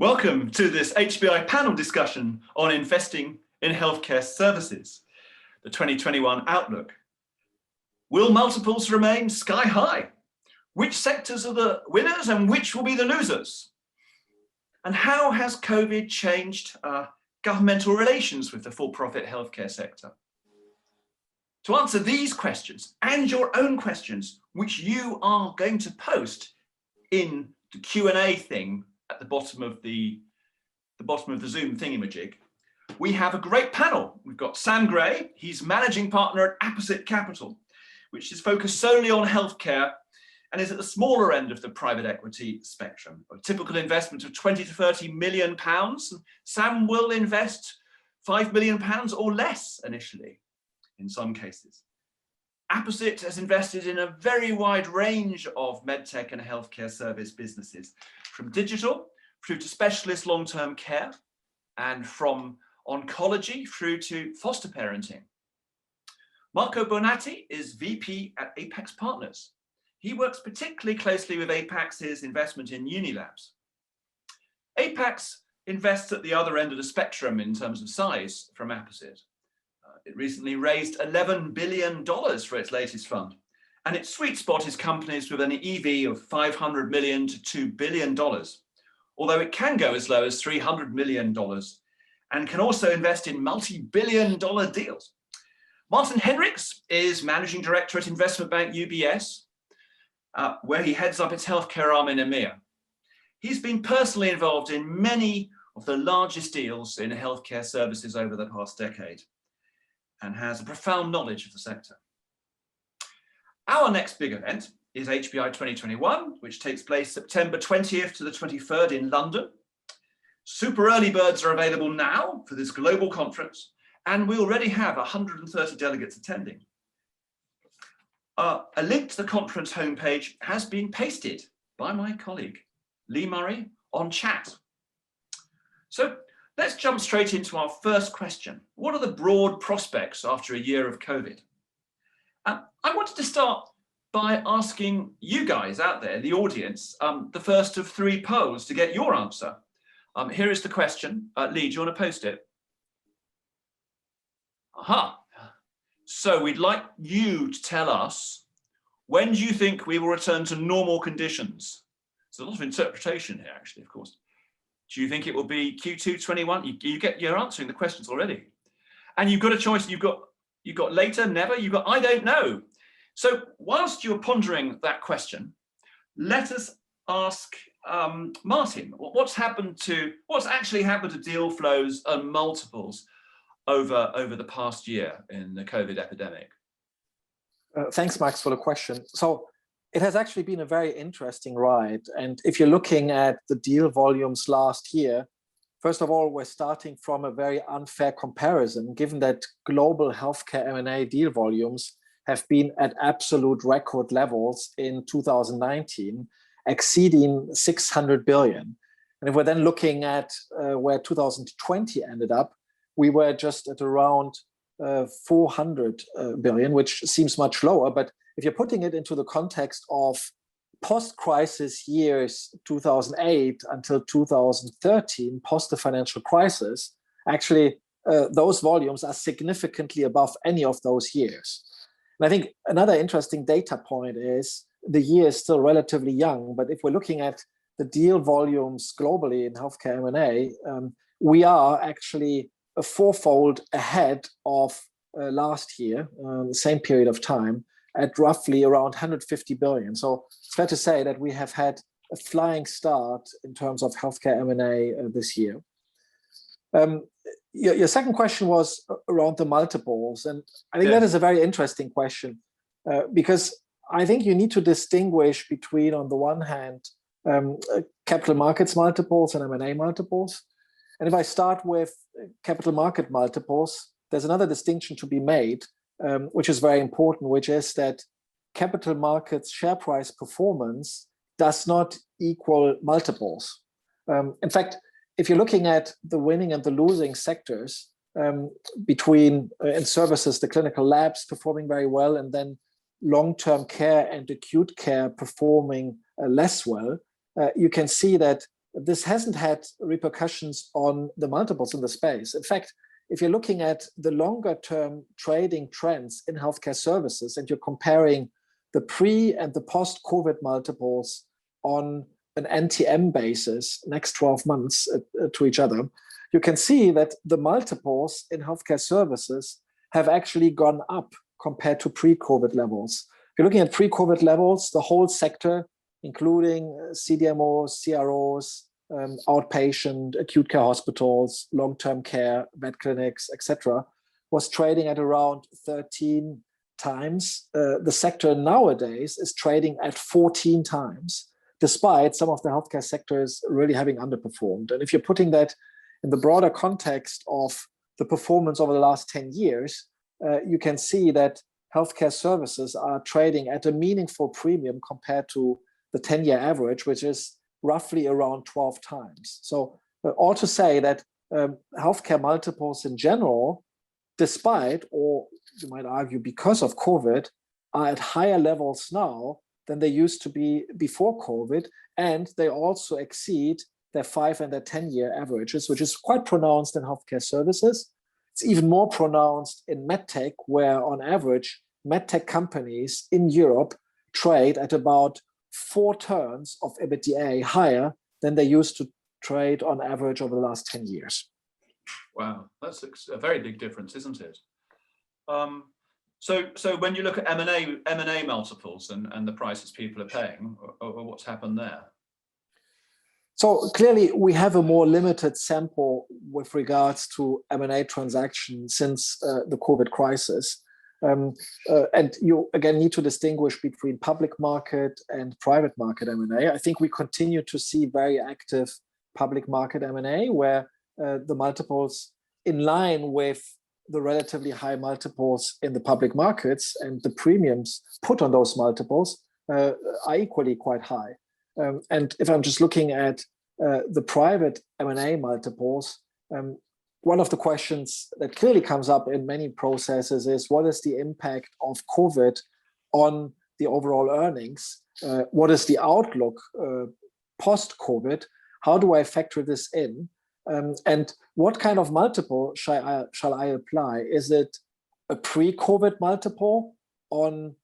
Welcome to this HBI panel discussion on investing in healthcare services, the 2021 outlook. Will multiples remain sky high? Which sectors are the winners and which will be the losers? And how has COVID changed governmental relations with the for-profit healthcare sector? To answer these questions and your own questions, which you are going to post in the Q&A thing at the bottom of the Zoom thingamajig, we have a great panel. We've got Sam Gray. He's managing partner at Apposite Capital, which is focused solely on healthcare and is at the smaller end of the private equity spectrum. A typical investment of 20 to 30 million pounds. Sam will invest 5 million pounds or less initially, in some cases. Apposite has invested in a very wide range of medtech and healthcare service businesses, from digital through to specialist long-term care, and from oncology through to foster parenting. Marco Bonatti is VP at Apax Partners. He works particularly closely with Apax's investment in Unilabs. Apax invests at the other end of the spectrum in terms of size from Apposite. It recently raised $11 billion for its latest fund, and its sweet spot is companies with an EV of $500 million to $2 billion, although it can go as low as $300 million and can also invest in multi-billion-dollar deals. Martin Henrichs is Managing Director at investment bank UBS, where he heads up its healthcare arm in EMEA. He's been personally involved in many of the largest deals in healthcare services over the past decade, and has a profound knowledge of the sector. Our next big event is HBI 2021, which takes place September 20th to the 23rd in London. Super early birds are available now for this global conference, and we already have 130 delegates attending. A link to the conference homepage has been pasted by my colleague, Lee Murray, on chat. So let's jump straight into our first question. What are the broad prospects after a year of COVID? I wanted to start by asking you guys out there, the audience, the first of three polls to get your answer. Here is the question. Lee, do you want to post it? Aha. So we'd like you to tell us, when do you think we will return to normal conditions? There's a lot of interpretation here, actually, of course. Do you think it will be Q2 21? You're answering the questions already. And you've got a choice. You've got later, never, you've got I don't know. So whilst you're pondering that question, let us ask Martin, what's actually happened to deal flows and multiples over the past year in the COVID epidemic? Thanks, Max, for the question. So it has actually been a very interesting ride. And if you're looking at the deal volumes last year, first of all, we're starting from a very unfair comparison, given that global healthcare M&A deal volumes have been at absolute record levels in 2019, exceeding 600 billion. And if we're then looking at where 2020 ended up, we were just at around 400 billion, which seems much lower. But if you're putting it into the context of post-crisis years, 2008 until 2013, post the financial crisis, actually those volumes are significantly above any of those years. And I think another interesting data point is the year is still relatively young, but if we're looking at the deal volumes globally in healthcare M&A, we are actually a fourfold ahead of last year, the same period of time, at roughly around 150 billion. So it's fair to say that we have had a flying start in terms of healthcare M&A this year. Your second question was around the multiples. And I think that is a very interesting question because I think you need to distinguish between, on the one hand, capital markets multiples and M&A multiples. And if I start with capital market multiples, there's another distinction to be made, which is very important, which is that capital markets share price performance does not equal multiples. In fact, if you're looking at the winning and the losing sectors between in services, the clinical labs performing very well, and then long-term care and acute care performing less well, you can see that this hasn't had repercussions on the multiples in the space. In fact, if you're looking at the longer term trading trends in healthcare services and you're comparing the pre and the post-COVID multiples on an NTM basis, next 12 months to each other, you can see that the multiples in healthcare services have actually gone up compared to pre-COVID levels. If you're looking at pre-COVID levels, the whole sector, including CDMOs, CROs, outpatient, acute care hospitals, long-term care, vet clinics, etc., was trading at around 13 times. The sector nowadays is trading at 14 times, despite some of the healthcare sectors really having underperformed. And if you're putting that in the broader context of the performance over the last 10 years, you can see that healthcare services are trading at a meaningful premium compared to the 10-year average, which is roughly around 12 times. So all to say that healthcare multiples in general, despite, or you might argue because of COVID, are at higher levels now than they used to be before COVID. And they also exceed their 5 and their 10-year averages, which is quite pronounced in healthcare services. It's even more pronounced in medtech, where on average, medtech companies in Europe trade at about 4 turns of EBITDA higher than they used to trade on average over the last 10 years. Wow, that's a very big difference, isn't it? So when you look at M&A multiples and the prices people are paying, or what's happened there? So clearly, we have a more limited sample with regards to M&A transactions since the COVID crisis. And you, again, need to distinguish between public market and private market M&A. I think we continue to see very active public market M&A, where the multiples in line with the relatively high multiples in the public markets and the premiums put on those multiples are equally quite high. And if I'm just looking at the private M&A multiples, one of the questions that clearly comes up in many processes is, what is the impact of COVID on the overall earnings? What is the outlook post-COVID? How do I factor this in? And what kind of multiple shall I apply? Is it a pre-COVID multiple on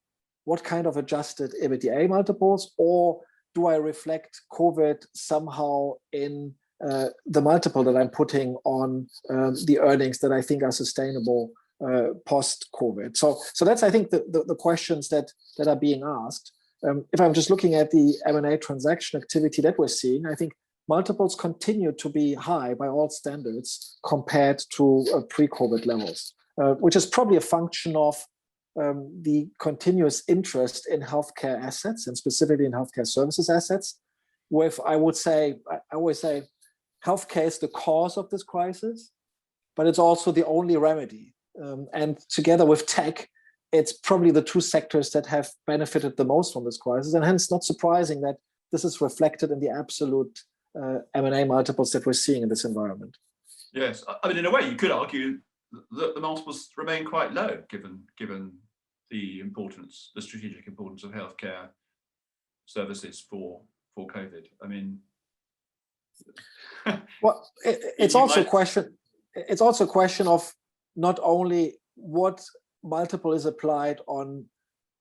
what kind of adjusted EBITDA multiples, or do I reflect COVID somehow in the multiple that I'm putting on the earnings that I think are sustainable post-COVID? So that's, I think, the questions that are being asked. If I'm just looking at the M&A transaction activity that we're seeing, I think multiples continue to be high by all standards compared to pre-COVID levels, which is probably a function of the continuous interest in healthcare assets, and specifically in healthcare services assets, with, I always say, healthcare is the cause of this crisis, but it's also the only remedy. And together with tech, it's probably the two sectors that have benefited the most from this crisis, and hence not surprising that this is reflected in the absolute M&A multiples that we're seeing in this environment. Yes, I mean, in a way, you could argue that the multiples remain quite low, given the importance, the strategic importance of healthcare services for COVID. I mean, well, it's also a question of not only what multiple is applied on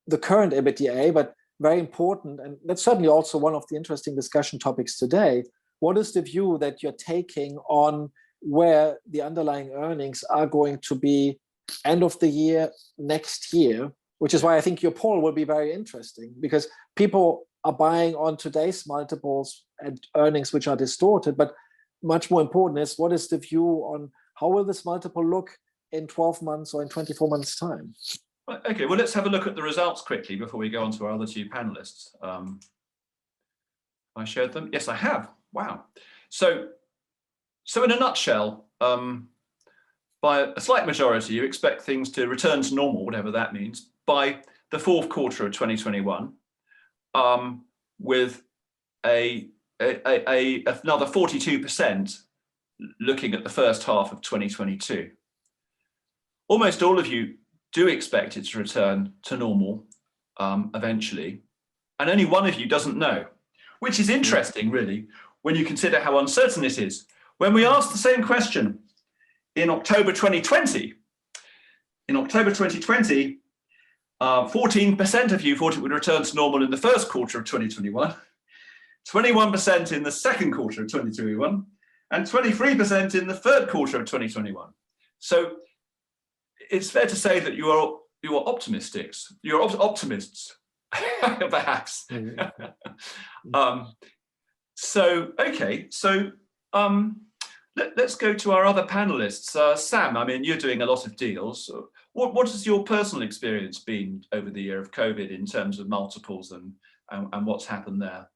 the current EBITDA, but very important, and that's certainly also one of the interesting discussion topics today. What is the view that you're taking on where the underlying earnings are going to be end of the year, next year, which is why I think your poll will be very interesting, because people are buying on today's multiples and earnings which are distorted, but much more important is, what is the view on how will this multiple look in 12 months or in 24 months time? Okay, well, let's have a look at the results quickly before we go on to our other two panelists. I shared them. Yes, I have. Wow. So in a nutshell, by a slight majority, you expect things to return to normal, whatever that means, by the fourth quarter of 2021, with another 42% looking at the first half of 2022. Almost all of you do expect it to return to normal eventually, and only one of you doesn't know, which is interesting, really, when you consider how uncertain it is. When we asked the same question in October 2020, 14% of you thought it would return to normal in the first quarter of 2021, 21% in the second quarter of 2021, and 23% in the third quarter of 2021. So it's fair to say that you are optimists. You're optimists, perhaps. Let's go to our other panelists. Sam, I mean, you're doing a lot of deals. What has your personal experience been over the year of COVID in terms of multiples and what's happened there?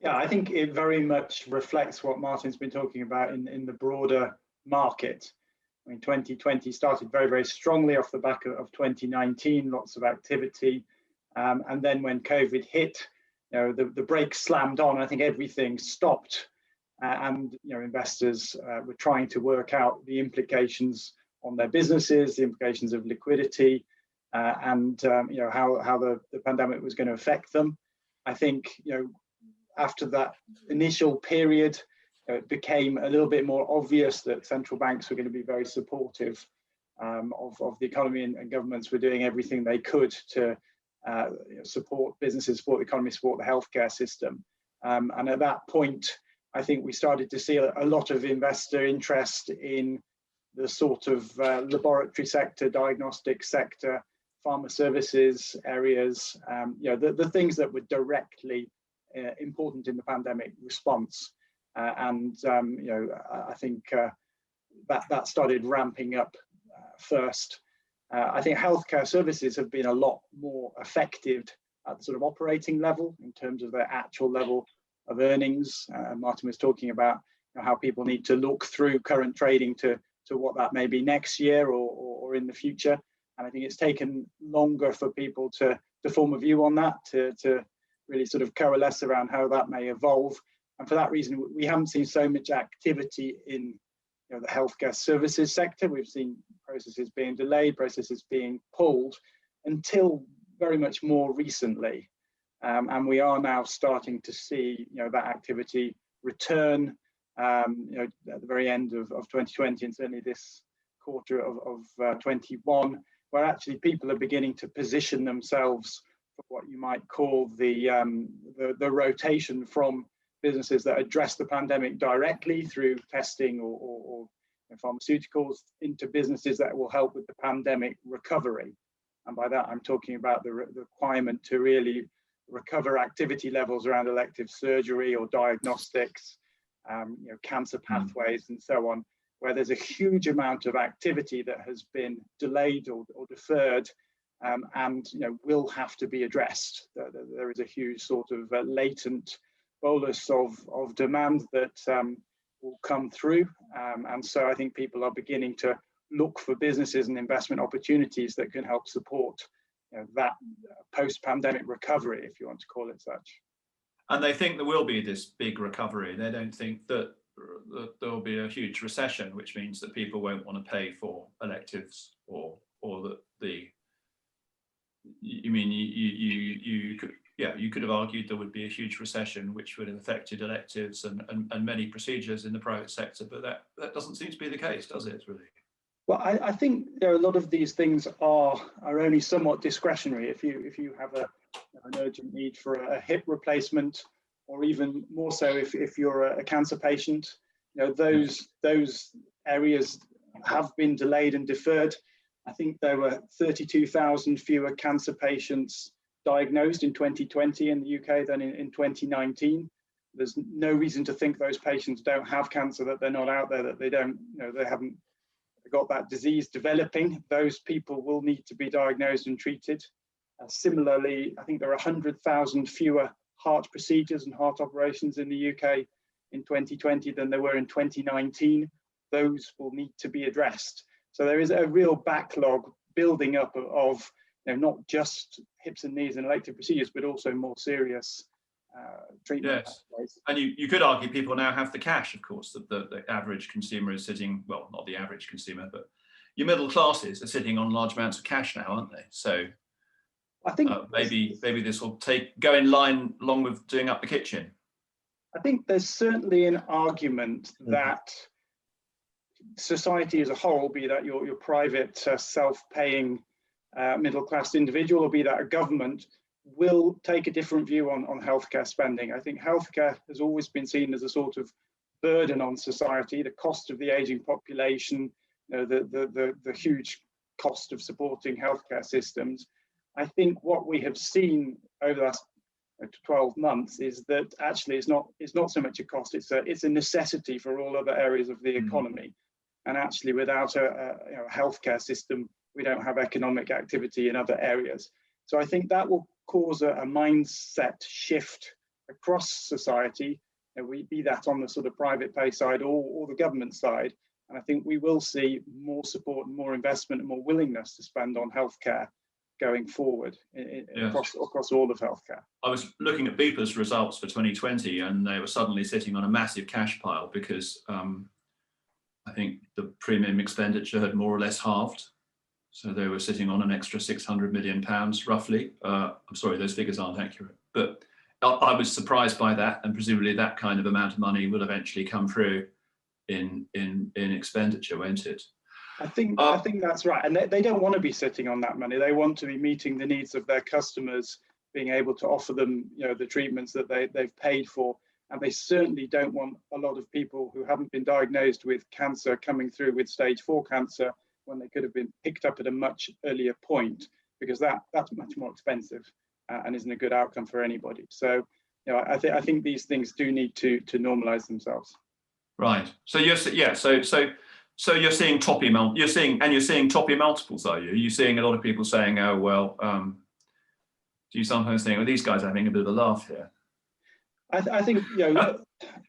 Yeah, I think it very much reflects what Martin's been talking about in the broader market. I mean, 2020 started very, very strongly off the back of 2019, lots of activity. And then when COVID hit, the brakes slammed on. I think everything stopped. And investors were trying to work out the implications on their businesses, the implications of liquidity, and how the pandemic was going to affect them. I think after that initial period, it became a little bit more obvious that central banks were going to be very supportive of the economy, and governments were doing everything they could to support businesses, support the economy, support the healthcare system. And at that point, I think we started to see a lot of investor interest in the sort of laboratory sector, diagnostic sector, pharma services areas, the things that were directly important in the pandemic response. I think that started ramping up first. I think healthcare services have been a lot more effective at the sort of operating level in terms of their actual level of earnings. Martin was talking about how people need to look through current trading to what that may be next year or in the future. And I think it's taken longer for people to form a view on that, to really sort of coalesce around how that may evolve. And for that reason, we haven't seen so much activity in the healthcare services sector. We've seen processes being delayed, processes being pulled until very much more recently. And we are now starting to see that activity return at the very end of 2020 and certainly this quarter of 21, where actually people are beginning to position themselves for what you might call the rotation from businesses that address the pandemic directly through testing or pharmaceuticals into businesses that will help with the pandemic recovery. And by that, I'm talking about the requirement to really recover activity levels around elective surgery or diagnostics, cancer pathways and so on, where there's a huge amount of activity that has been delayed or deferred and will have to be addressed. There is a huge sort of latent bolus of demand that will come through. And so I think people are beginning to look for businesses and investment opportunities that can help support that post-pandemic recovery, if you want to call it such. And they think there will be this big recovery. They don't think that there will be a huge recession, which means that people won't want to pay for electives or you could have argued there would be a huge recession which would have affected electives and many procedures in the private sector, but that doesn't seem to be the case, does it, really? Well, I think a lot of these things are only somewhat discretionary. If you have an urgent need for a hip replacement, or even more so if you're a cancer patient, those areas have been delayed and deferred. I think there were 32,000 fewer cancer patients diagnosed in 2020 in the UK than in 2019. There's no reason to think those patients don't have cancer, that they're not out there, that they haven't got that disease developing. Those people will need to be diagnosed and treated. Similarly, I think there are 100,000 fewer heart procedures and heart operations in the UK in 2020 than there were in 2019. Those will need to be addressed. So there is a real backlog building up of not just hips and knees and elective procedures, but also more serious treatment. Yes, and you could argue people now have the cash, of course, that the average consumer is sitting, well, not the average consumer, but your middle classes are sitting on large amounts of cash now, aren't they? So I think maybe this will go in line along with doing up the kitchen. I think there's certainly an argument that society as a whole, be that your private self-paying middle-class individual, or be that a government, will take a different view on healthcare spending. I think healthcare has always been seen as a sort of burden on society, the cost of the aging population, the huge cost of supporting healthcare systems. I think what we have seen over the last 12 months is that actually it's not so much a cost, it's a necessity for all other areas of the economy. And actually without a healthcare system, we don't have economic activity in other areas. So I think that will cause a mindset shift across society, we be that on the sort of private pay side or the government side. And I think we will see more support and more investment and more willingness to spend on healthcare going forward across all of healthcare. I was looking at Bupa's results for 2020, and they were suddenly sitting on a massive cash pile because I think the premium expenditure had more or less halved. So they were sitting on an extra £600 million roughly. I'm sorry, those figures aren't accurate, but I was surprised by that, and presumably that kind of amount of money will eventually come through in expenditure, won't it? I think that's right, and they don't want to be sitting on that money. They want to be meeting the needs of their customers, being able to offer them, the treatments that they've paid for, and they certainly don't want a lot of people who haven't been diagnosed with cancer coming through with stage 4 cancer when they could have been picked up at a much earlier point, because that's much more expensive and isn't a good outcome for anybody. So, I think these things do need to normalize themselves. Right. So so you're seeing toppy you're seeing toppy multiples, are you? Are you seeing a lot of people saying, "Oh well," do you sometimes think, "Well, these guys are having a bit of a laugh here"? I think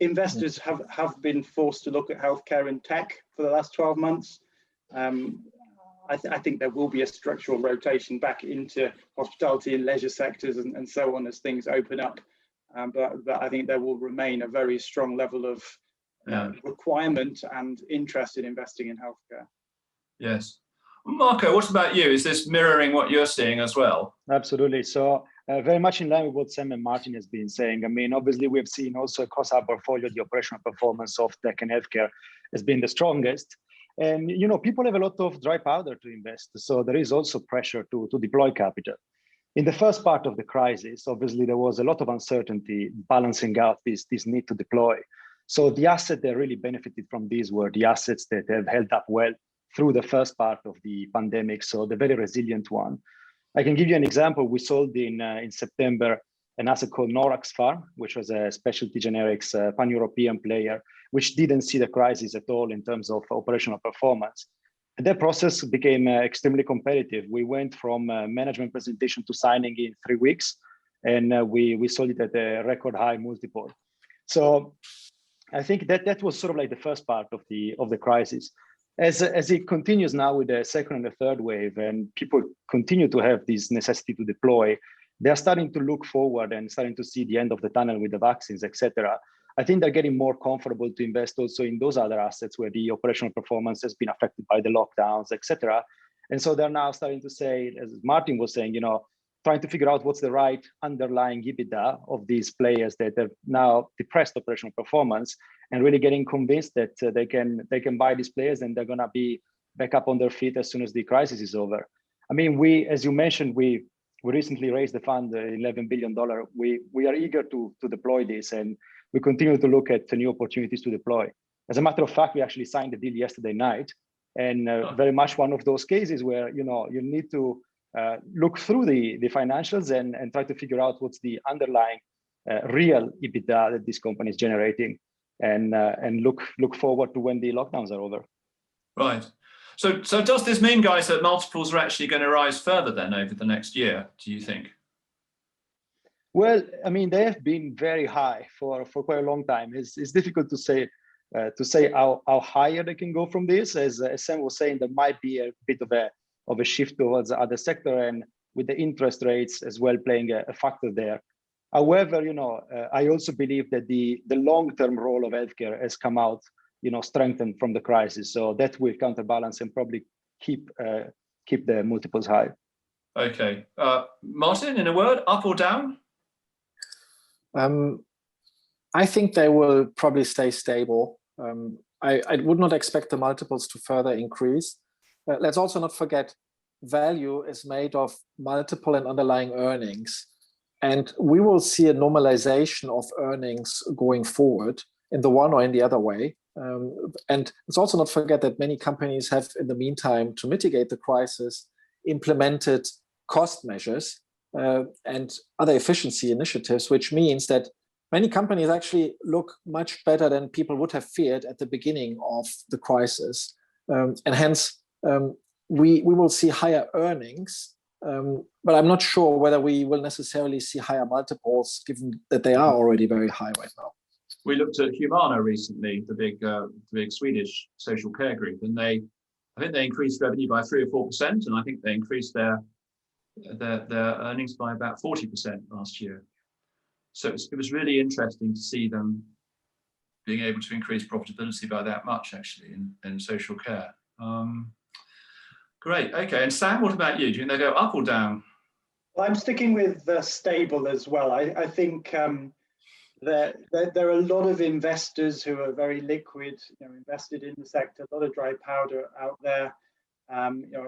investors have been forced to look at healthcare and tech for the last 12 months. I think there will be a structural rotation back into hospitality and leisure sectors and so on as things open up. But I think there will remain a very strong level of requirement and interest in investing in healthcare. Yes. Marco, what about you? Is this mirroring what you're seeing as well? Absolutely. So very much in line with what Sam and Martin has been saying. I mean, obviously, we've seen also across our portfolio, the operational performance of tech and healthcare has been the strongest. And, people have a lot of dry powder to invest. So there is also pressure to deploy capital. In the first part of the crisis, obviously, there was a lot of uncertainty balancing out this need to deploy. So the assets that really benefited from these were the assets that have held up well through the first part of the pandemic. So the very resilient one. I can give you an example. We sold in September an asset called Norax Pharm, which was a specialty generics pan-European player, which didn't see the crisis at all in terms of operational performance. And that process became extremely competitive. We went from management presentation to signing in 3 weeks, and we sold it at a record high multiple. So I think that was sort of like the first part of the crisis. As it continues now with the second and the third wave, and people continue to have this necessity to deploy, they're starting to look forward and starting to see the end of the tunnel with the vaccines, etc. I think they're getting more comfortable to invest also in those other assets where the operational performance has been affected by the lockdowns, etc. And so they're now starting to say, as Martin was saying, trying to figure out what's the right underlying EBITDA of these players that have now depressed operational performance, and really getting convinced that they can buy these players and they're going to be back up on their feet as soon as the crisis is over. I mean, as you mentioned, we recently raised the fund, $11 billion. We are eager to deploy this, and we continue to look at new opportunities to deploy. As a matter of fact, we actually signed the deal yesterday night, and very much one of those cases where you need to look through the financials and try to figure out what's the underlying real EBITDA that this company is generating, and look forward to when the lockdowns are over. Right. So does this mean, guys, that multiples are actually going to rise further then over the next year, do you think? Well, I mean, they have been very high for quite a long time. It's difficult to say how higher they can go from this. As Sam was saying, there might be a bit of a shift towards the other sector, and with the interest rates as well playing a factor there. However, I also believe that the long-term role of healthcare has come out, strengthened from the crisis. So that will counterbalance and probably keep the multiples high. Okay, Martin, in a word, up or down? I think they will probably stay stable. I would not expect the multiples to further increase. Let's also not forget, value is made of multiple and underlying earnings. And we will see a normalization of earnings going forward in the one or in the other way. And let's also not forget that many companies have, in the meantime, to mitigate the crisis, implemented cost measures and other efficiency initiatives, which means that many companies actually look much better than people would have feared at the beginning of the crisis. And hence, we will see higher earnings, but I'm not sure whether we will necessarily see higher multiples, given that they are already very high right now. We looked at Humana recently, the big Swedish social care group, and I think they increased revenue by 3 or 4%, and I think they increased their earnings by about 40% last year. So it was really interesting to see them being able to increase profitability by that much, actually, in social care. Great. Okay. And Sam, what about you? Do you think they go up or down? Well, I'm sticking with stable as well. I think there are a lot of investors who are very liquid, invested in the sector, a lot of dry powder out there.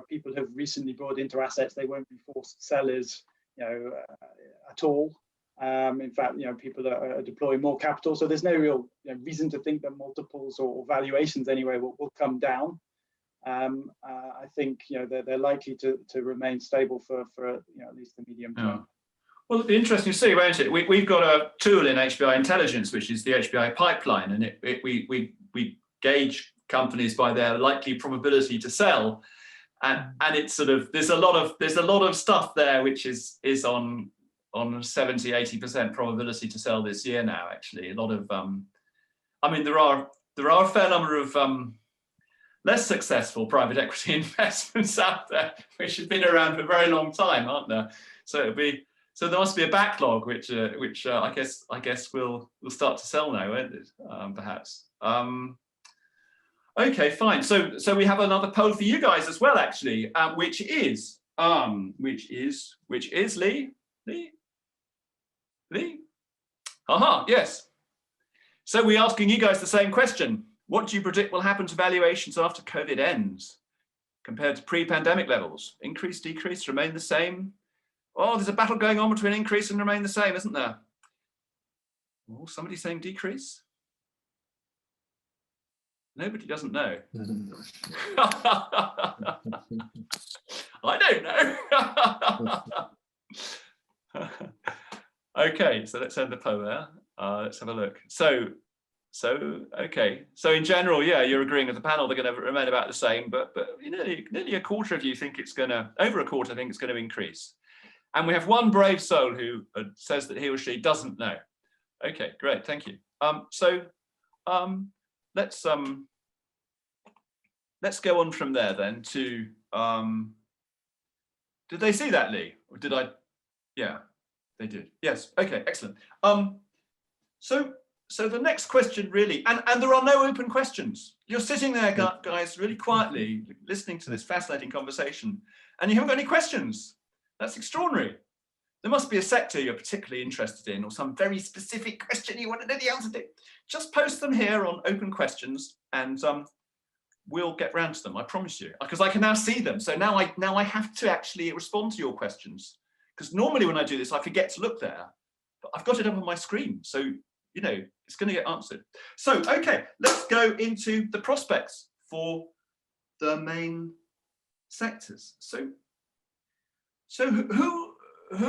People have recently bought into assets they won't be forced sellers, at all. In fact, people are deploying more capital, so there's no real reason to think that multiples or valuations anyway will come down. I think they're likely to remain stable for at least the medium term. Yeah. Well, it'll be interesting to see, won't it? We've got a tool in HBI Intelligence, which is the HBI pipeline, and we gauge companies by their likely probability to sell, and it's sort of there's a lot of stuff there which is on 70-80% probability to sell this year now. Actually, a lot of I mean there are a fair number of less successful private equity investments out there which have been around for a very long time, aren't there? So there must be a backlog which I guess we'll start to sell now, won't it? Perhaps. Okay, fine. So we have another poll for you guys as well, actually, which is Lee. Aha, yes. So we're asking you guys the same question. What do you predict will happen to valuations after COVID ends compared to pre-pandemic levels? Increase, decrease, remain the same? Oh, there's a battle going on between increase and remain the same, isn't there? Oh, somebody saying decrease? Nobody doesn't know. I don't know. Okay, so let's end the poll there. Let's have a look. So okay. So in general, yeah, you're agreeing with the panel. They're going to remain about the same, but nearly a quarter of you think it's going to, over a quarter think it's going to increase. And we have one brave soul who says that he or she doesn't know. Okay, great, thank you. Let's go on from there then to. Did they see that, Lee? Or did I? Yeah, they did. Yes. Okay, excellent. So the next question really, and there are no open questions. You're sitting there, guys, really quietly listening to this fascinating conversation, and you haven't got any questions. That's extraordinary. There must be a sector you're particularly interested in or some very specific question you want to know the answer to. Just post them here on open questions and we'll get round to them, I promise you, because I can now see them. So now I have to actually respond to your questions, because normally when I do this, I forget to look there, but I've got it up on my screen. So, it's going to get answered. So, okay, let's go into the prospects for the main sectors. So who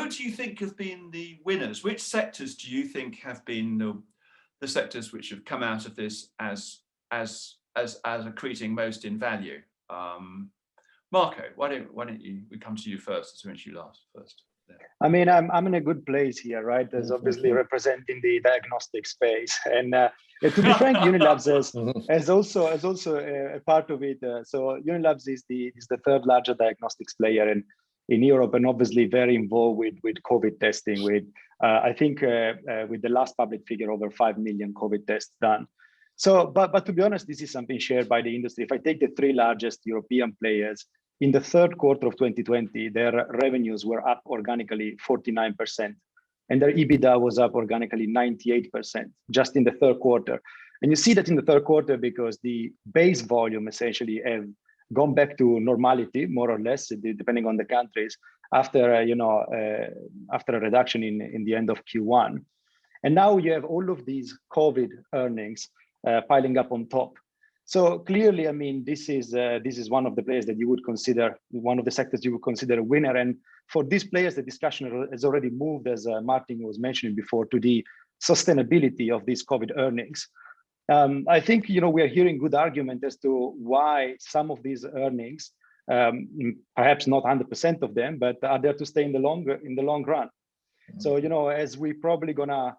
do you think have been the winners? Which sectors do you think have been the sectors which have come out of this as accreting most in value? Marco, why don't we come to you first, since you last first. Yeah. I mean, I'm in a good place here, right? As obviously representing the diagnostic space, and to be frank, Unilabs as also a part of it. So Unilabs is the third largest diagnostics player in Europe, and obviously very involved with COVID testing. With I think with the last public figure, over 5 million COVID tests done. So, but to be honest, this is something shared by the industry. If I take the three largest European players, in the third quarter of 2020, their revenues were up organically 49%. and their EBITDA was up organically 98% just in the third quarter. And you see that in the third quarter because the base volume essentially have gone back to normality, more or less, depending on the countries, after after a reduction in the end of Q1. And now you have all of these COVID earnings piling up on top. So clearly, I mean, this is one of the players that you would consider, one of the sectors you would consider a winner. And for these players, the discussion has already moved, as Martin was mentioning before, to the sustainability of these COVID earnings. I think we are hearing good argument as to why some of these earnings, perhaps not 100% of them, but are there to stay in the long run. So as we probably gonna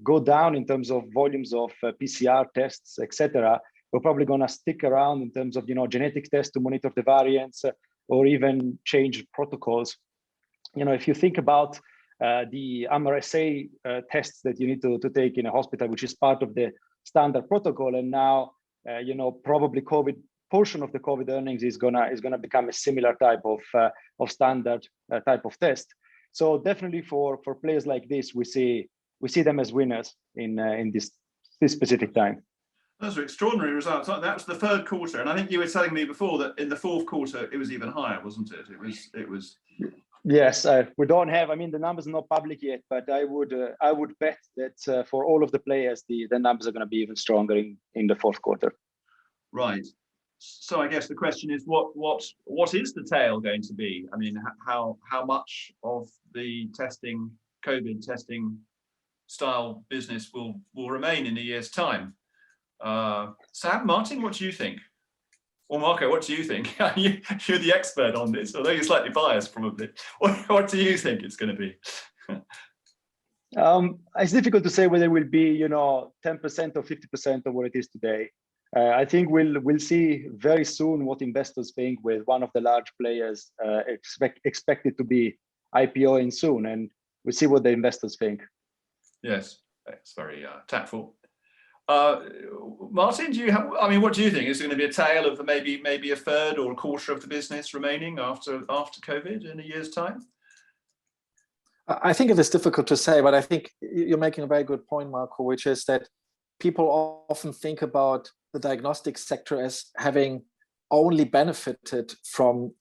go down in terms of volumes of PCR tests, etc., we're probably gonna stick around in terms of genetic tests to monitor the variants, or even change protocols. If you think about the MRSA tests that you need to take in a hospital, which is part of the standard protocol, and now probably COVID portion of the COVID earnings is gonna become a similar type of standard type of test. So definitely for players like this, we see them as winners in this specific time. Those are extraordinary results. That was the third quarter, and I think you were telling me before that in the fourth quarter it was even higher, wasn't it? It was. Yes, we don't have. I mean, the numbers are not public yet, but I would bet that for all of the players, the numbers are going to be even stronger in the fourth quarter. Right. So I guess the question is, what is the tail going to be? I mean, how much of the COVID testing style business will remain in a year's time? Sam, Martin, what do you think? Or Marco, what do you think? You're the expert on this, although you're slightly biased probably. What do you think it's going to be? It's difficult to say whether it will be 10% or 50% of what it is today. I think we'll see very soon what investors think, with one of the large players expected to be IPOing soon, and we'll see what the investors think. Yes, it's very tactful. Martin, what do you think? Is it going to be a tale of maybe a third or a quarter of the business remaining after COVID in a year's time? I think it is difficult to say, but I think you're making a very good point, Marco, which is that people often think about the diagnostic sector as having only benefited from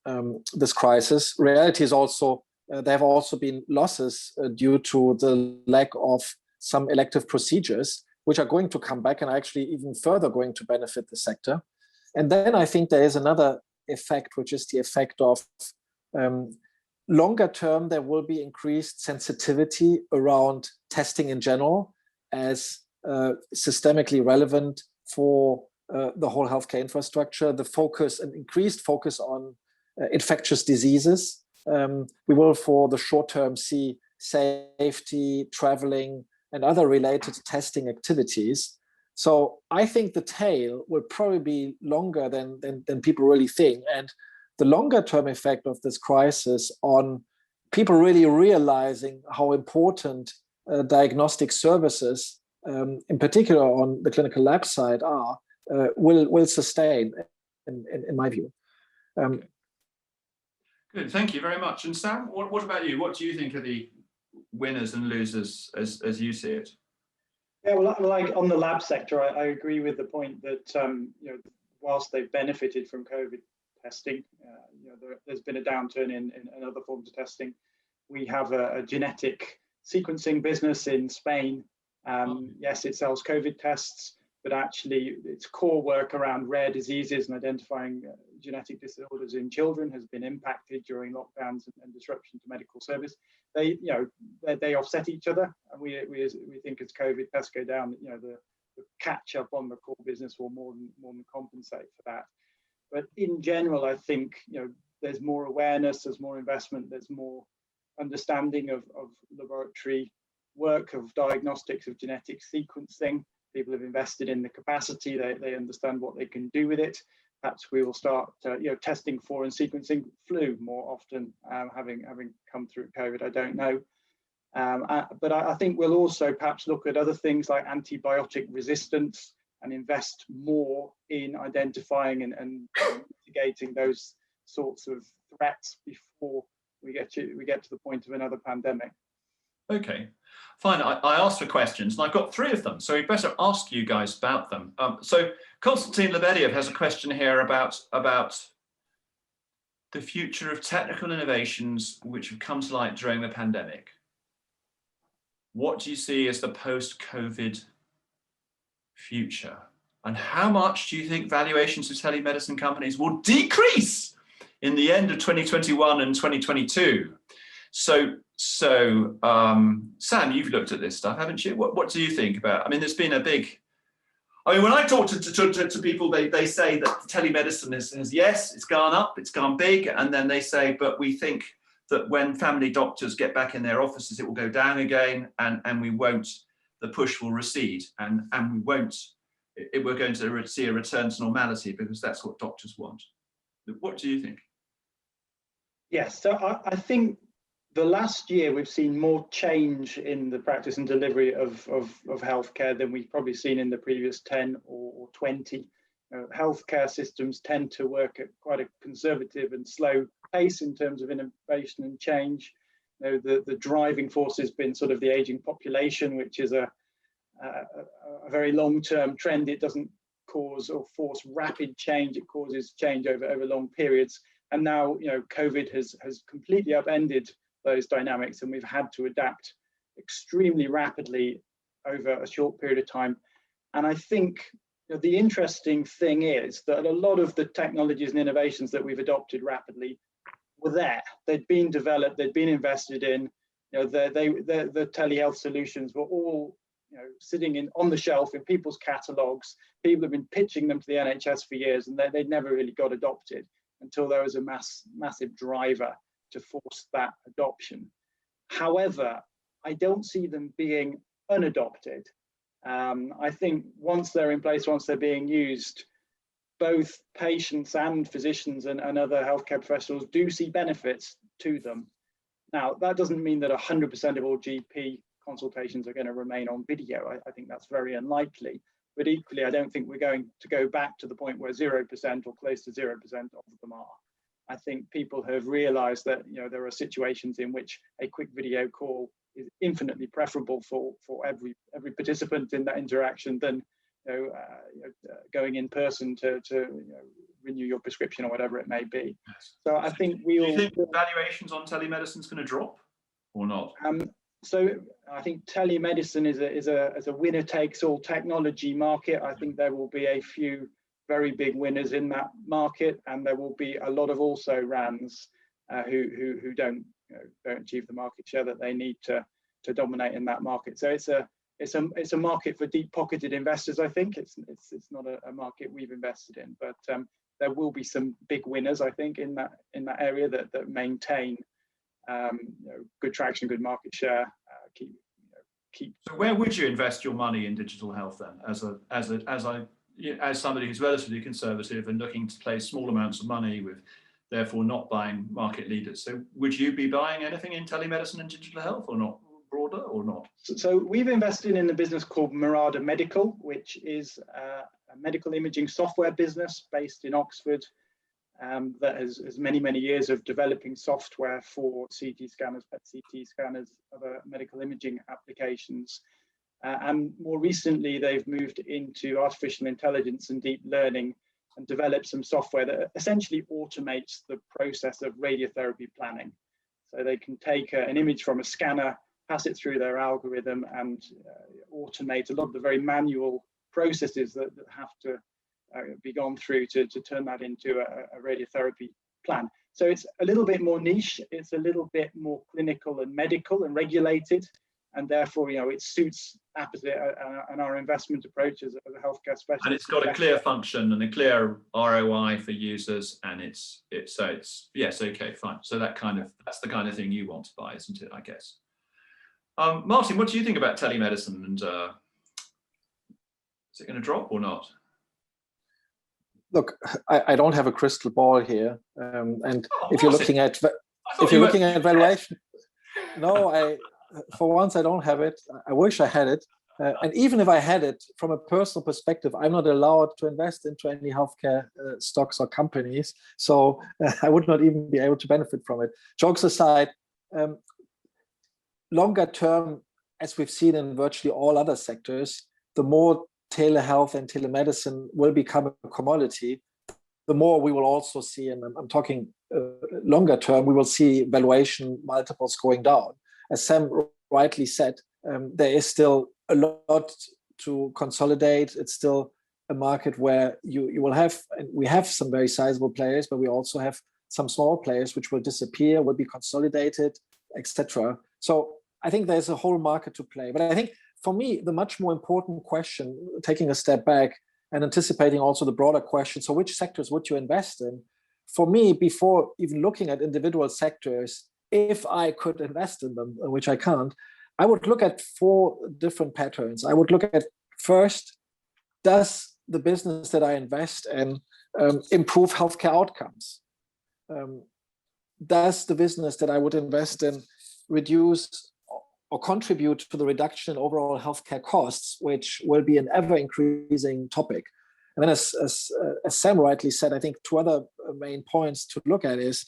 this crisis. Reality is also there have also been losses due to the lack of some elective procedures, which are going to come back and actually even further going to benefit the sector. And then I think there is another effect, which is the effect of longer term, there will be increased sensitivity around testing in general as systemically relevant for the whole healthcare infrastructure. The focus and increased focus on infectious diseases. We will, for the short term, see safety, traveling, and other related testing activities. So I think the tail will probably be longer than people really think. And the longer term effect of this crisis on people really realizing how important diagnostic services, in particular on the clinical lab side, are, will sustain, in my view. Good, thank you very much. And Sam, what about you? What do you think are the winners and losers as you see it? Yeah, well, like on the lab sector, I agree with the point that whilst they've benefited from COVID testing, there's been a downturn in other forms of testing. We have a genetic sequencing business in Spain. Yes, it sells COVID tests, but actually its core work around rare diseases and identifying genetic disorders in children has been impacted during lockdowns and disruption to medical service. They offset each other, and we think as COVID tests go down, the catch up on the core business will more than compensate for that. But in general, I think there's more awareness, there's more investment, there's more understanding of laboratory work, of diagnostics, of genetic sequencing. People have invested in the capacity, they understand what they can do with it. Perhaps we will start testing for and sequencing flu more often, having come through COVID, I don't know. But I think we'll also perhaps look at other things like antibiotic resistance and invest more in identifying and mitigating those sorts of threats before we get to the point of another pandemic. Okay, fine. I asked for questions and I've got 3 of them, so we better ask you guys about them. So Konstantin Lebediev has a question here about the future of technical innovations which have come to light during the pandemic. What do you see as the post-COVID future? And how much do you think valuations of telemedicine companies will decrease in the end of 2021 and 2022? So Sam, you've looked at this stuff, haven't you? What do you think about? I mean, there's been a big. I mean, when I talk to people, they say that telemedicine has yes, it's gone up, it's gone big, and then they say, but we think that when family doctors get back in their offices, it will go down again, and we won't. The push will recede, and we won't. We're going to see a return to normality because that's what doctors want. What do you think? Yes, so I think the last year we've seen more change in the practice and delivery of healthcare than we've probably seen in the previous 10 or 20. Healthcare systems tend to work at quite a conservative and slow pace in terms of innovation and change. The driving force has been sort of the aging population, which is a very long-term trend. It doesn't cause or force rapid change. It causes change over long periods. And now, COVID has completely upended those dynamics, and we've had to adapt extremely rapidly over a short period of time. And I think the interesting thing is that a lot of the technologies and innovations that we've adopted rapidly were there. They'd been developed, they'd been invested in. The telehealth solutions were all sitting on the shelf in people's catalogs. People have been pitching them to the NHS for years, and they never really got adopted until there was a massive driver to force that adoption. However, I don't see them being unadopted. I think once they're in place, once they're being used, both patients and physicians and other healthcare professionals do see benefits to them. Now, that doesn't mean that 100% of all GP consultations are going to remain on video. I think that's very unlikely. But equally, I don't think we're going to go back to the point where 0% or close to 0% of them are. I think people have realized that there are situations in which a quick video call is infinitely preferable for every participant in that interaction than going in person to renew your prescription or whatever it may be. Yes. So I think Do you think valuations on telemedicine is going to drop or not? So I think telemedicine is a winner takes all technology market. I think there will be a few very big winners in that market, and there will be a lot of also rans who don't achieve the market share that they need to dominate in that market. So it's a market for deep pocketed investors. I think it's not a market we've invested in, but there will be some big winners, I think, in that area that maintain good traction, good market share. Keep. So where would you invest your money in digital health then, as somebody who's relatively conservative and looking to place small amounts of money with, therefore not buying market leaders? So would you be buying anything in telemedicine and digital health, or not, broader, or not? So we've invested in a business called Mirada Medical, which is a medical imaging software business based in Oxford that has many years of developing software for CT scanners, PET CT scanners, other medical imaging applications. And more recently, they've moved into artificial intelligence and deep learning and developed some software that essentially automates the process of radiotherapy planning. So they can take an image from a scanner, pass it through their algorithm, and automate a lot of the very manual processes that have to be gone through to turn that into a radiotherapy plan. So it's a little bit more niche, it's a little bit more clinical and medical and regulated, and therefore, it suits Apposite and our investment approach as a healthcare specialist. And it's got a clear function and a clear ROI for users, and it's yes, okay, fine. So that's the kind of thing you want to buy, isn't it? I guess. Martin, what do you think about telemedicine, and is it going to drop or not? Look, I don't have a crystal ball here, and if you're looking at valuation, no, for once I don't have it. I wish I had it, and even if I had it, from a personal perspective, I'm not allowed to invest into any healthcare stocks or companies, so I would not even be able to benefit from it. Jokes aside, longer term, as we've seen in virtually all other sectors, the more telehealth and telemedicine will become a commodity, the more we will also see, and I'm talking longer term, we will see valuation multiples going down. As Sam rightly said, there is still a lot to consolidate. It's still a market where you will have, and we have some very sizable players, but we also have some small players which will disappear, will be consolidated, etc. So I think there's a whole market to play. But I think for me, the much more important question, taking a step back and anticipating also the broader question, so which sectors would you invest in? For me, before even looking at individual sectors, if I could invest in them, which I can't, I would look at 4 different patterns. I would look at, first, does the business that I invest in improve healthcare outcomes? Does the business that I would invest in reduce or contribute to the reduction in overall healthcare costs, which will be an ever-increasing topic? And then as Sam rightly said, I think 2 other main points to look at is,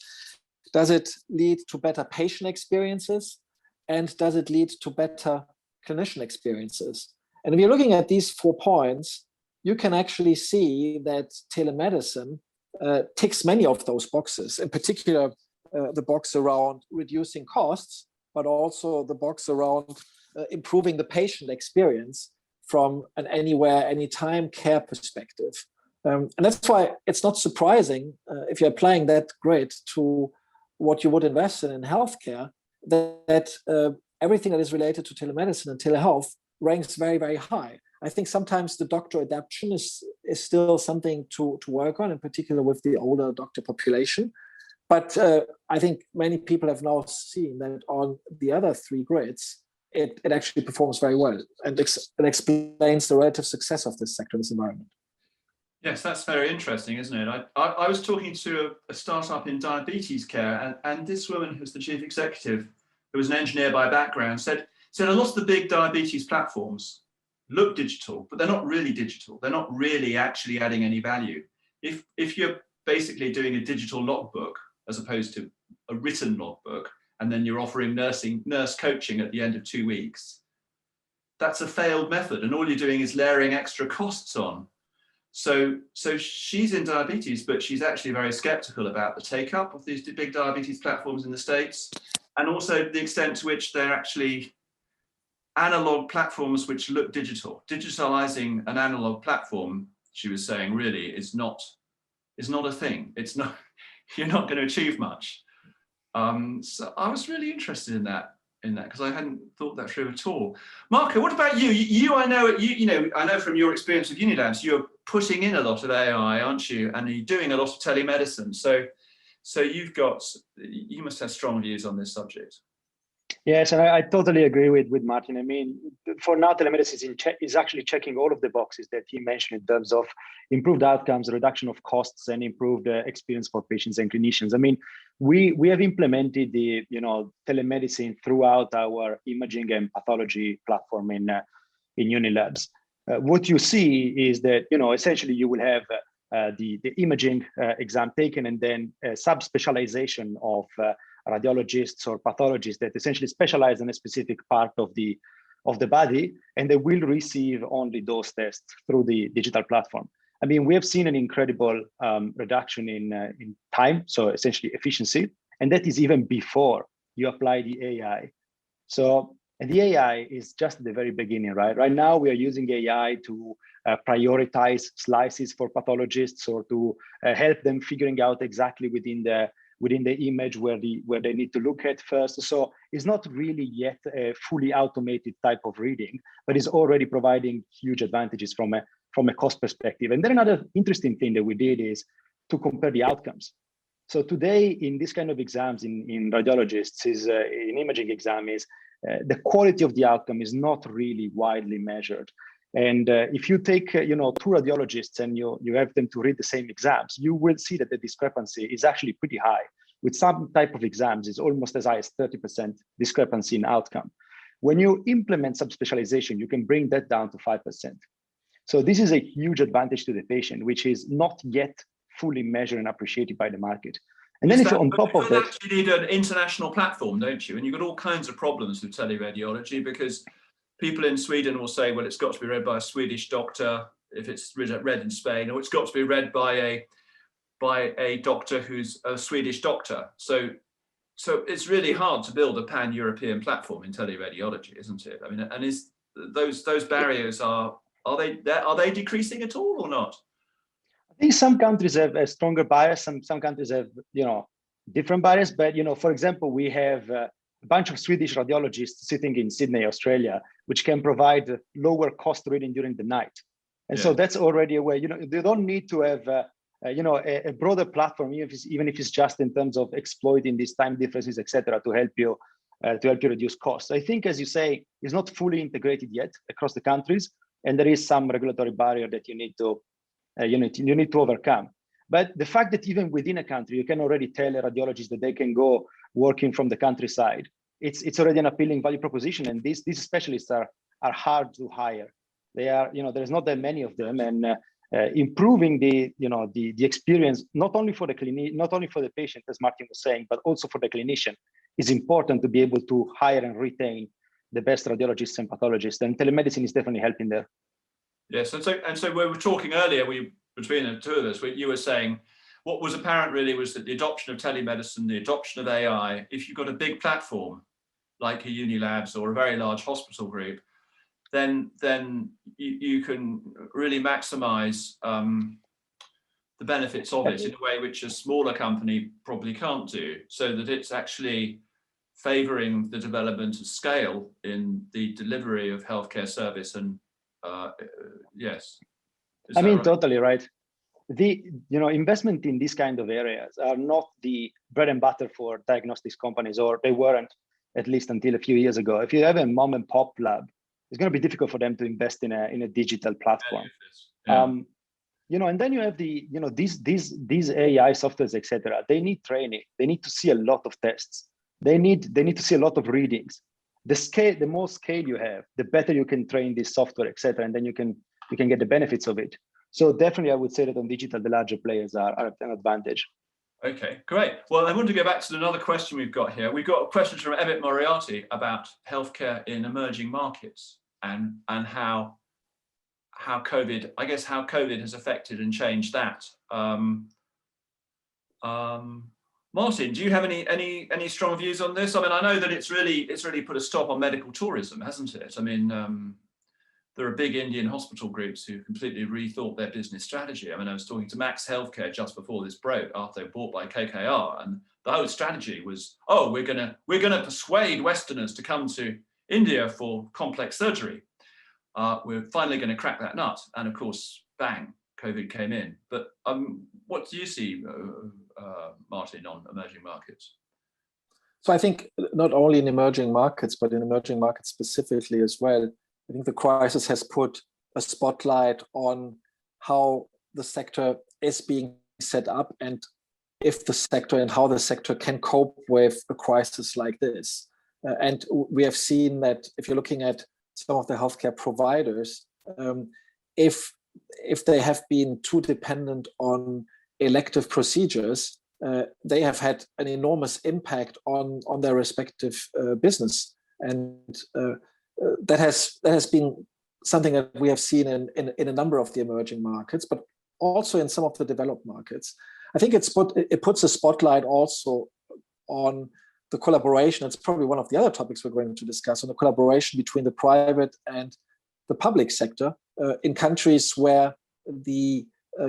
does it lead to better patient experiences? And does it lead to better clinician experiences? And if you're looking at these 4 points, you can actually see that telemedicine ticks many of those boxes, in particular, the box around reducing costs, but also the box around improving the patient experience from an anywhere, anytime care perspective. And that's why it's not surprising if you're applying that grid to what you would invest in healthcare, that everything that is related to telemedicine and telehealth ranks very, very high. I think sometimes the doctor adaptation is still something to work on, in particular with the older doctor population. But I think many people have now seen that on the other 3 grids, it actually performs very well, and it explains the relative success of this sector, this environment. Yes, that's very interesting, isn't it? I was talking to a startup in diabetes care, and this woman who's the chief executive, who was an engineer by background, said a lot of the big diabetes platforms look digital, but they're not really digital. They're not really actually adding any value. If you're basically doing a digital logbook as opposed to a written logbook, and then you're offering nurse coaching at the end of 2 weeks, that's a failed method, and all you're doing is layering extra costs on. So she's in diabetes, but she's actually very skeptical about the take-up of these big diabetes platforms in the States, and also the extent to which they're actually analog platforms which look digital. Digitalizing an analog platform, she was saying, really is not a thing. It's not, you're not going to achieve much. So I was really interested in that because I hadn't thought that through at all. Marco, what about you? I know from your experience with Unilabs, you're putting in a lot of AI, aren't you? And you're doing a lot of telemedicine. So you must have strong views on this subject. Yes, and I totally agree with Martin. I mean, for now, telemedicine is actually checking all of the boxes that he mentioned in terms of improved outcomes, reduction of costs, and improved experience for patients and clinicians. I mean, we have implemented the telemedicine throughout our imaging and pathology platform in Unilabs. What you see is that essentially you will have the imaging exam taken, and then a subspecialization of radiologists or pathologists that essentially specialize in a specific part of the body, and they will receive only those tests through the digital platform. I mean, we have seen an incredible reduction in time, so essentially efficiency, and that is even before you apply the AI. So, and the AI is just at the very beginning, right? Right now, we are using AI to prioritize slices for pathologists, or to help them figuring out exactly within the image where they need to look at first. So it's not really yet a fully automated type of reading, but it's already providing huge advantages from a cost perspective. And then another interesting thing that we did is to compare the outcomes. So today in this kind of exams in radiologists, in imaging exam, is the quality of the outcome is not really widely measured. And if you take 2 radiologists and you have them to read the same exams, you will see that the discrepancy is actually pretty high. With some type of exams, it's almost as high as 30% discrepancy in outcome. When you implement subspecialization, you can bring that down to 5%. So this is a huge advantage to the patient, which is not yet fully measured and appreciated by the market. And then Is if that, on but top of you that, actually need an international platform, don't you? And you've got all kinds of problems with teleradiology because people in Sweden will say, well, it's got to be read by a Swedish doctor if it's read in Spain, or it's got to be read by a doctor who's a Swedish doctor. So it's really hard to build a pan-European platform in teleradiology, isn't it? I mean, and is those barriers are they decreasing at all or not? I think some countries have a stronger bias, some countries have, different bias. But, for example, we have a bunch of Swedish radiologists sitting in Sydney, Australia, which can provide lower cost reading during the night. And so that's already a way, they don't need to have, a broader platform, even if it's just in terms of exploiting these time differences, et cetera, to help you reduce costs. I think, as you say, it's not fully integrated yet across the countries, and there is some regulatory barrier that you need to overcome. But the fact that even within a country, you can already tell radiologists that they can go working from the countryside, it's already an appealing value proposition. And these specialists are hard to hire. They are, there's not that many of them, and improving the experience not only for the patient, as Martin was saying, but also for the clinician is important to be able to hire and retain the best radiologists and pathologists. And telemedicine is definitely helping there. Yes, and so we were talking earlier, between the two of us, you were saying what was apparent really was that the adoption of telemedicine, the adoption of AI, if you've got a big platform like a Unilabs or a very large hospital group, then you can really maximize the benefits of it in a way which a smaller company probably can't do, so that it's actually favoring the development of scale in the delivery of healthcare service. And yes. I mean, right? Totally right. The investment in these kind of areas are not the bread and butter for diagnostics companies, or they weren't, at least until a few years ago. If you have a mom and pop lab, it's going to be difficult for them to invest in a digital platform. Yeah. And then you have these AI softwares, etc. They need training. They need to see a lot of tests. They need to see a lot of readings. The more scale you have, the better you can train this software, etc. And then you can get the benefits of it. So definitely, I would say that on digital, the larger players are at an advantage. Okay, great. Well, I want to go back to another question we've got here. We've got a question from Emmett Moriarty about healthcare in emerging markets and how COVID, I guess, how COVID has affected and changed that. Martin, do you have any strong views on this? I mean, I know that it's really put a stop on medical tourism, hasn't it? I mean, there are big Indian hospital groups who completely rethought their business strategy. I mean, I was talking to Max Healthcare just before this broke, after they were bought by KKR, and the whole strategy was, oh, we're gonna persuade Westerners to come to India for complex surgery. We're finally going to crack that nut, and of course, bang, COVID came in. But what do you see, Martin, on emerging markets? So I think not only in emerging markets, but in emerging markets specifically as well, I think the crisis has put a spotlight on how the sector is being set up, and if the sector and how the sector can cope with a crisis like this. And we have seen that if you're looking at some of the healthcare providers, if they have been too dependent on elective procedures, they have had an enormous impact on their respective business. And that has been something that we have seen in a number of the emerging markets, but also in some of the developed markets. I think it puts a spotlight also on the collaboration. It's probably one of the other topics we're going to discuss, on the collaboration between the private and the public sector in countries where the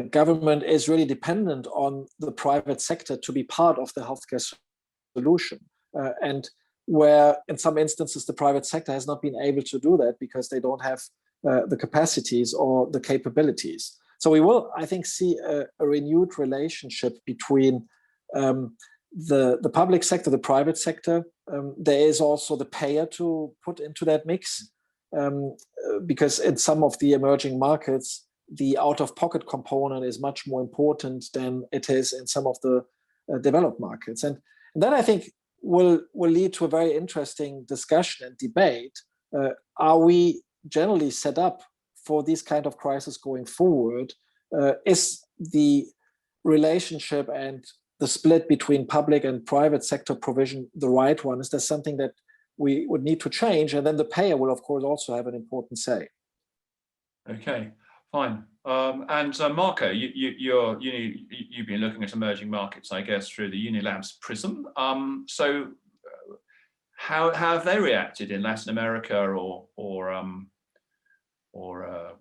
government is really dependent on the private sector to be part of the healthcare solution. And where in some instances the private sector has not been able to do that because they don't have the capacities or the capabilities. So we will, I think, see a renewed relationship between the public sector, the private sector. There is also the payer to put into that mix, because in some of the emerging markets, the out-of-pocket component is much more important than it is in some of the developed markets. And that, I think, will lead to a very interesting discussion and debate. Are we generally set up for these kind of crises going forward? Is the relationship and the split between public and private sector provision the right one? Is there something that we would need to change? And then the payer will, of course, also have an important say. Okay, fine. And Marco, you've been looking at emerging markets, I guess, through the Unilabs prism. So how have they reacted in Latin America or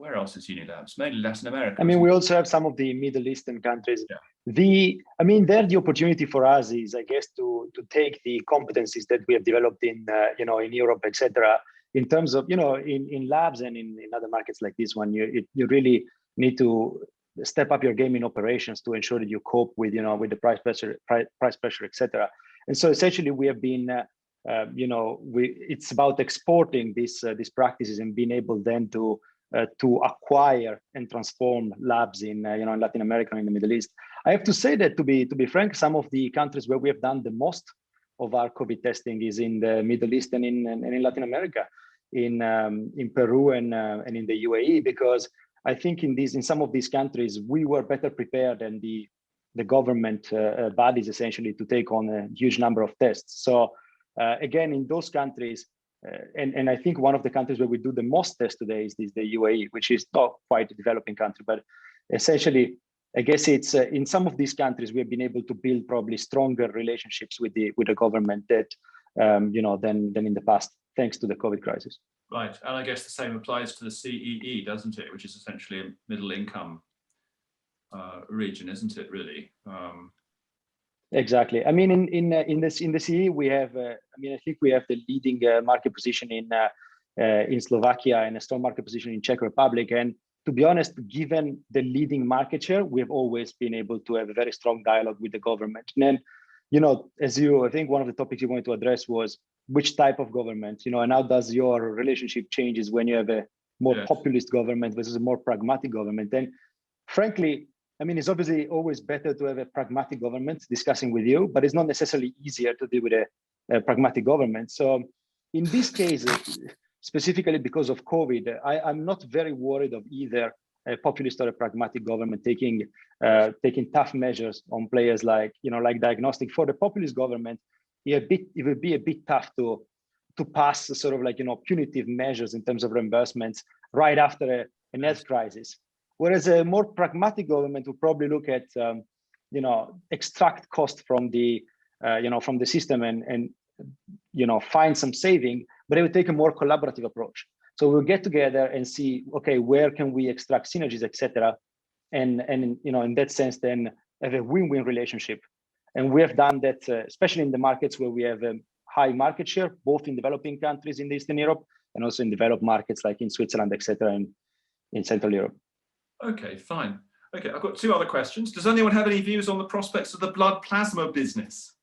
where else is Unilabs? Mainly Latin America. I mean, we also have some of the Middle Eastern countries. Yeah. There the opportunity for us is, I guess, to take the competencies that we have developed in in Europe, etc. In terms of in labs and in other markets like this one, you really need to step up your game in operations to ensure that you cope with with the price pressure, etc. And so essentially we have been it's about exporting these practices and being able then to acquire and transform labs in in Latin America and in the Middle East. I have to say that to be frank, some of the countries where we have done the most of our COVID testing is in the Middle East and in Latin America, in Peru and in the UAE, because I think in some of these countries we were better prepared than the government bodies essentially to take on a huge number of tests. So again, in those countries, and I think one of the countries where we do the most tests today is the UAE, which is not quite a developing country, but essentially, I guess it's in some of these countries we have been able to build probably stronger relationships with the government that than in the past, thanks to the COVID crisis. Right, and I guess the same applies to the CEE, doesn't it? Which is essentially a middle income region, isn't it? Really. Exactly. I mean, in the CEE we have. I think we have the leading market position in Slovakia and a strong market position in Czech Republic. And to be honest, given the leading market share, we have always been able to have a very strong dialogue with the government. And then, I think one of the topics you wanted to address was which type of government, and how does your relationship changes when you have a more populist government versus a more pragmatic government. And frankly, I mean, it's obviously always better to have a pragmatic government discussing with you, but it's not necessarily easier to deal with a pragmatic government. So in this case, specifically because of COVID, I'm not very worried of either a populist or a pragmatic government taking tough measures on players like diagnostic. For the populist government, it would be a bit tough to pass sort of punitive measures in terms of reimbursements right after a health crisis. Whereas a more pragmatic government would probably look at extract cost from the system and find some saving, but it would take a more collaborative approach. So we'll get together and see, okay, where can we extract synergies, etc. And in that sense, then have a win-win relationship. And we have done that, especially in the markets where we have a high market share, both in developing countries in Eastern Europe and also in developed markets like in Switzerland, etc., and in Central Europe. Okay, fine. Okay, I've got two other questions. Does anyone have any views on the prospects of the blood plasma business?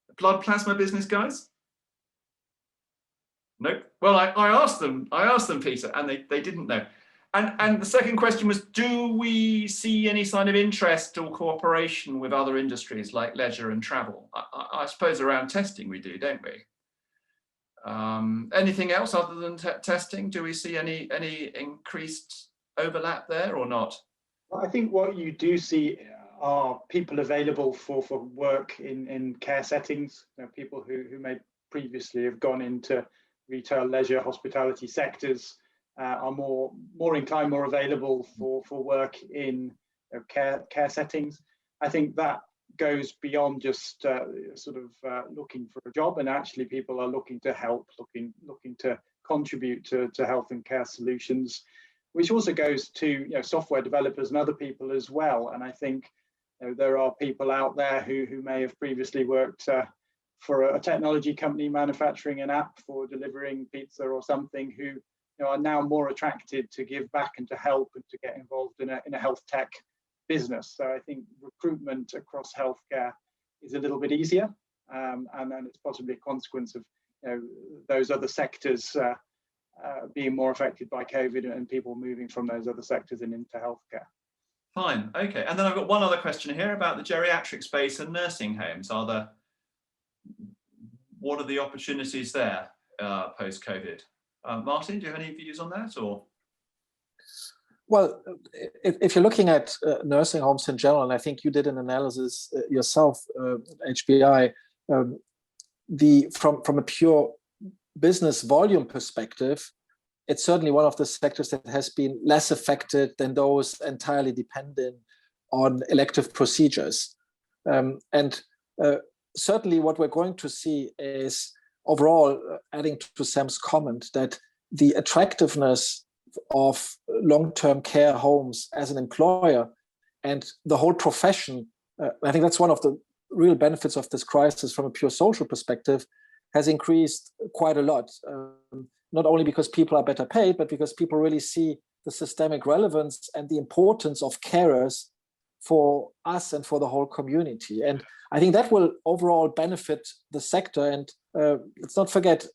The blood plasma business, guys? Nope. Well, I asked them, Peter, and they didn't know. And the second question was, do we see any sign of interest or cooperation with other industries like leisure and travel? I suppose around testing we do, don't we? Anything else other than testing? Do we see any increased overlap there or not? Well, I think what you do see are people available for work in care settings. People who may previously have gone into retail, leisure, hospitality sectors are more inclined, more available for work in care settings. I think that goes beyond just looking for a job, and actually people are looking to help, looking to contribute to health and care solutions, which also goes to software developers and other people as well. And I think there are people out there who may have previously worked for a technology company manufacturing an app for delivering pizza or something, who are now more attracted to give back and to help and to get involved in a health tech business. So I think recruitment across healthcare is a little bit easier, and then it's possibly a consequence of those other sectors being more affected by COVID and people moving from those other sectors and into healthcare. Fine, okay. And then I've got one other question here about the geriatric space and nursing homes. What are the opportunities there post-COVID? Martin, do you have any views on that, or? Well, if you're looking at nursing homes in general, and I think you did an analysis yourself, HBI, from a pure business volume perspective, it's certainly one of the sectors that has been less affected than those entirely dependent on elective procedures. And certainly what we're going to see is overall, adding to Sam's comment, that the attractiveness of long-term care homes as an employer and the whole profession, I think that's one of the real benefits of this crisis from a pure social perspective, has increased quite a lot. Not only because people are better paid, but because people really see the systemic relevance and the importance of carers for us and for the whole community. And I think that will overall benefit the sector. And let's not forget,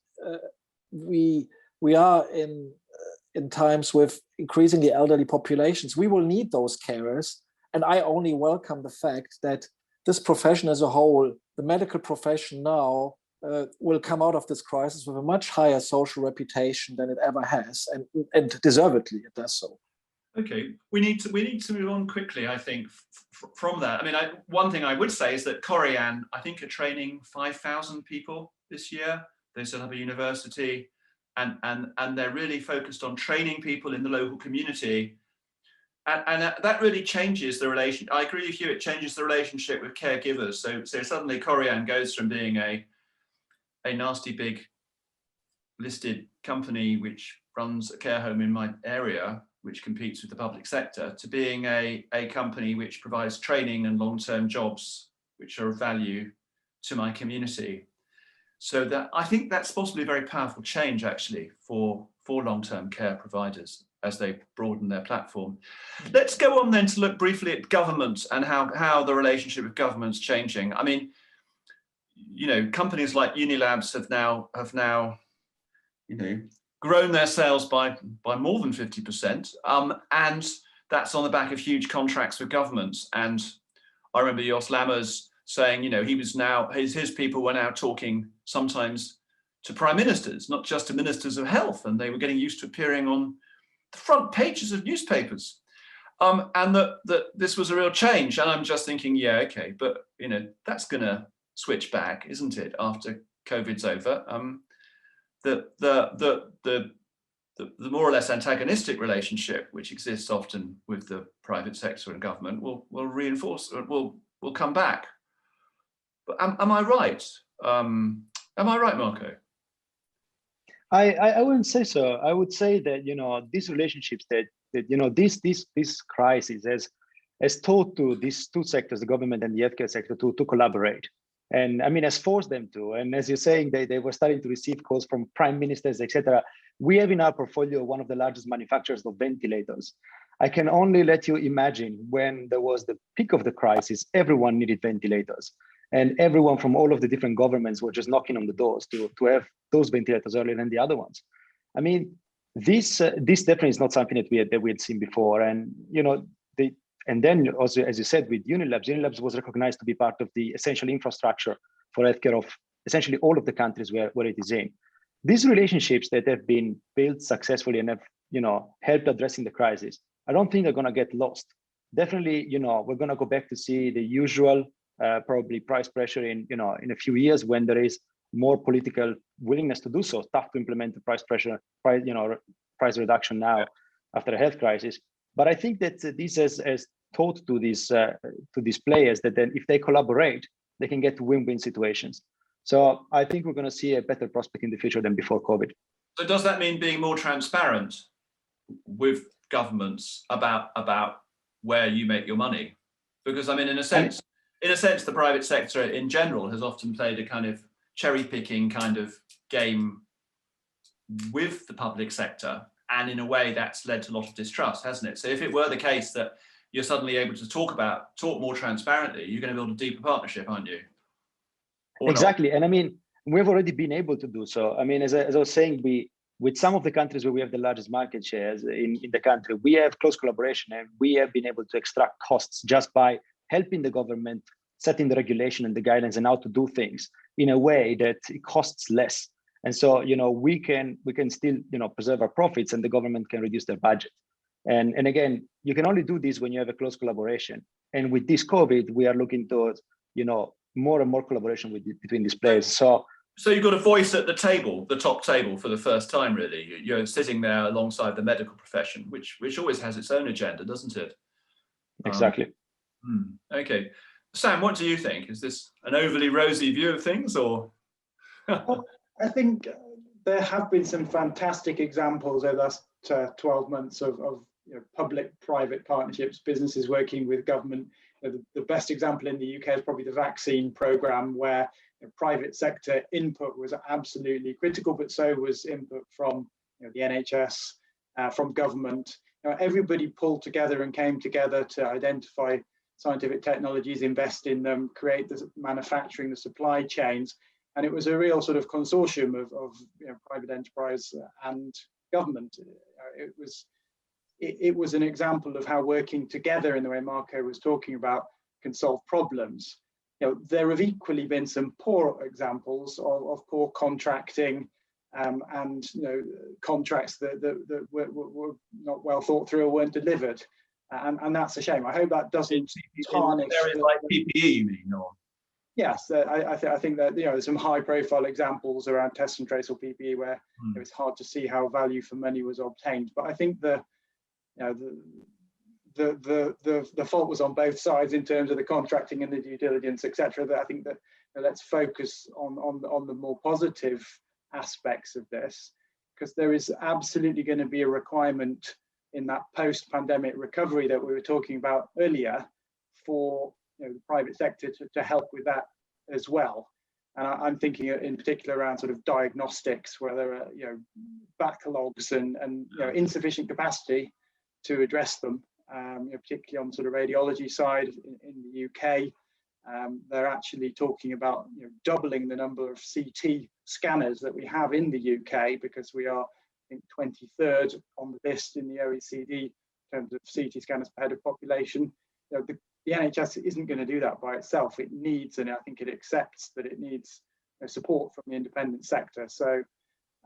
we are in times with increasingly elderly populations. We will need those carers. And I only welcome the fact that this profession as a whole, the medical profession now, will come out of this crisis with a much higher social reputation than it ever has, and deservedly it does so. Okay, we need to move on quickly, I think, from that. I mean, one thing I would say is that Korian, I think, are training 5,000 people this year. They still have a university, and they're really focused on training people in the local community. And that really changes the relation. I agree with you, it changes the relationship with caregivers. So suddenly Korian goes from being a nasty big listed company which runs a care home in my area, which competes with the public sector, to being a company which provides training and long-term jobs which are of value to my community. So that I think that's possibly a very powerful change actually for long-term care providers as they broaden their platform. Let's go on then to look briefly at government and how the relationship with government's changing. I mean, you know, companies like Unilabs have now, you know, grown their sales by more than 50%, and that's on the back of huge contracts with governments. And I remember Jos Lammers saying, you know, he was now his people were now talking sometimes to prime ministers, not just to ministers of health, and they were getting used to appearing on the front pages of newspapers, and that this was a real change. And I'm just thinking, yeah, okay, but you know, that's going to switch back, isn't it, after COVID's over? The more or less antagonistic relationship which exists often with the private sector and government will reinforce, will come back. But am I right? Am I right, Marco? I wouldn't say so. I would say that, you know, these relationships that you know, this crisis has taught to these two sectors, the government and the healthcare sector, to collaborate. And I mean, has forced them to. And as you're saying, they were starting to receive calls from prime ministers, etc. We have in our portfolio one of the largest manufacturers of ventilators. I can only let you imagine when there was the peak of the crisis, everyone needed ventilators. And everyone from all of the different governments were just knocking on the doors to have those ventilators earlier than the other ones. I mean, this definitely is not something that we had seen before. And you know, and then also, as you said, with Unilabs was recognized to be part of the essential infrastructure for healthcare of essentially all of the countries where it is in. These relationships that have been built successfully and have, you know, helped addressing the crisis, I don't think they're going to get lost. Definitely, you know, we're going to go back to see the usual probably price pressure in a few years when there is more political willingness to do so. It's tough to implement the price reduction now after a health crisis. But I think that this has taught to these players that then if they collaborate, they can get to win-win situations. So I think we're going to see a better prospect in the future than before COVID. So does that mean being more transparent with governments about where you make your money? Because I mean, in a sense, the private sector in general has often played a kind of cherry-picking kind of game with the public sector. And in a way that's led to a lot of distrust, hasn't it? So if it were the case that you're suddenly able to talk more transparently, you're going to build a deeper partnership, aren't you? Or exactly. not? And I mean, we've already been able to do so. I mean, as I was saying, with some of the countries where we have the largest market shares in the country, we have close collaboration and we have been able to extract costs just by helping the government setting the regulation and the guidelines and how to do things in a way that it costs less. And so, you know, we can still, you know, preserve our profits and the government can reduce their budget. And again, you can only do this when you have a close collaboration. And with this COVID, we are looking towards, more and more collaboration between these players. So you've got a voice at the table, the top table, for the first time, really. You're sitting there alongside the medical profession, which always has its own agenda, doesn't it? Exactly. Okay. Sam, what do you think? Is this an overly rosy view of things, or? Well, I think there have been some fantastic examples over the last 12 months of public-private partnerships, businesses working with government. The best example in the UK is probably the vaccine program, where private sector input was absolutely critical, but so was input from the NHS, from government. Everybody pulled together and came together to identify scientific technologies, invest in them, create the manufacturing, the supply chains. And it was a real sort of consortium of private enterprise and government. It was an example of how working together in the way Marco was talking about can solve problems. There have equally been some poor examples of poor contracting and contracts that were not well thought through or weren't delivered. And that's a shame. I hope that doesn't tarnish. Areas like PPE, you mean, or? Yes, I think that there's some high-profile examples around test and trace or PPE where it's hard to see how value for money was obtained. But I think the fault was on both sides in terms of the contracting and the due diligence, etc. That I think that let's focus on the more positive aspects of this, because there is absolutely going to be a requirement in that post-pandemic recovery that we were talking about earlier for the private sector to help with that as well. And I'm thinking in particular around sort of diagnostics, where there are backlogs and insufficient capacity to address them, particularly on the sort of radiology side in the UK. They're actually talking about doubling the number of CT scanners that we have in the UK, because we are, I think, 23rd on the list in the OECD in terms of CT scanners per head of population. The NHS isn't going to do that by itself. It needs, and I think it accepts that it needs support from the independent sector. So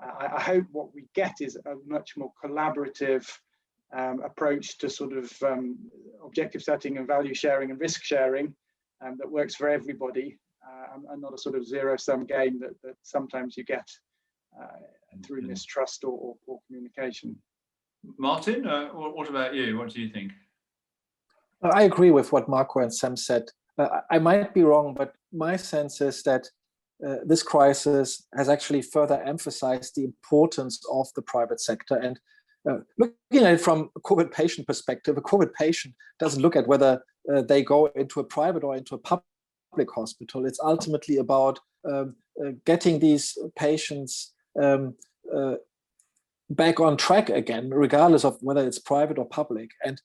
I hope what we get is a much more collaborative approach to sort of objective setting and value sharing and risk sharing that works for everybody, and not a sort of zero-sum game that sometimes you get through mistrust or poor communication. Martin, what about you? What do you think? I agree with what Marco and Sam said. I might be wrong, but my sense is that this crisis has actually further emphasized the importance of the private sector. And looking at it from a COVID patient perspective, a COVID patient doesn't look at whether they go into a private or into a public hospital. It's ultimately about getting these patients back on track again, regardless of whether it's private or public. And